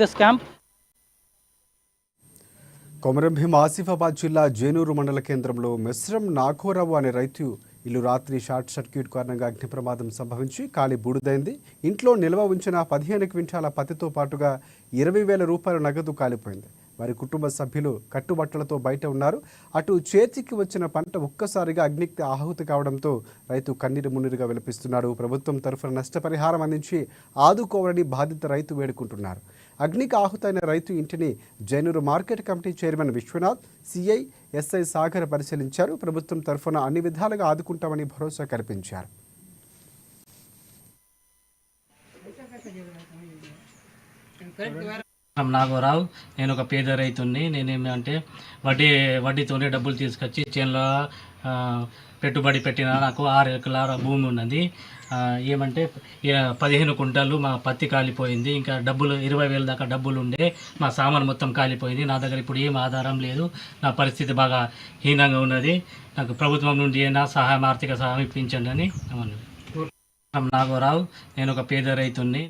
this camp. Komaram Bheem Asifabad జిల్లా జేనూరు మండల కేంద్రంలో మిశ్రం నాగోరావు అనే రైతు ఇల్లు రాత్రి షార్ట్ సర్క్యూట్ కారణంగా అగ్ని ప్రమాదం సంభవించి కాలి బూడిదైంది. ఇంట్లో నిల్వ ఉంచిన 15 క్వింటాల పత్తితో పాటుగా 20,000 రూపాయల నగదు కాలిపోయింది. వారి కుటుంబ సభ్యులు కట్టుబట్టలతో బయట ఉన్నారు. అటు చేతికి వచ్చిన పంట ఒక్కసారిగా అగ్నికి ఆహుతి కావడంతో రైతు కన్నీరు మున్నీరుగా విలపిస్తున్నాడు. ప్రభుత్వం తరఫున నష్టపరిహారం అందించి ఆదుకోవాలని బాధిత రైతు వేడుకుంటున్నారు. అగ్నికి ఆహుతైన రైతు ఇంటిని Jainoor market committee chairman Viswanath, CI, SI Sagar పరిశీలించారు. ప్రభుత్వం తరఫున అన్ని విధాలుగా ఆదుకుంటామని భరోసా కల్పించారు. నాగోరావు, నేను ఒక పేద రైతుని. నేనేమంటే వడ్డీతోనే డబ్బులు తీసుకొచ్చి చేనులో పెట్టుబడి పెట్టిన నాకు 6 ఎకరాల భూమి ఉన్నది. ఏమంటే 15 కుంటలు మా పత్తి కాలిపోయింది. ఇంకా డబ్బులు 20,000 దాకా డబ్బులు ఉండే మా సామాను మొత్తం కాలిపోయింది. నా దగ్గర ఇప్పుడు ఏం ఆధారం లేదు. నా పరిస్థితి బాగా హీనంగా ఉన్నది. నాకు ప్రభుత్వం నుండి ఏమైనా సహాయం, ఆర్థిక సహాయం ఇప్పించండి అని. నాగోరావు, నేను ఒక పేద రైతుని.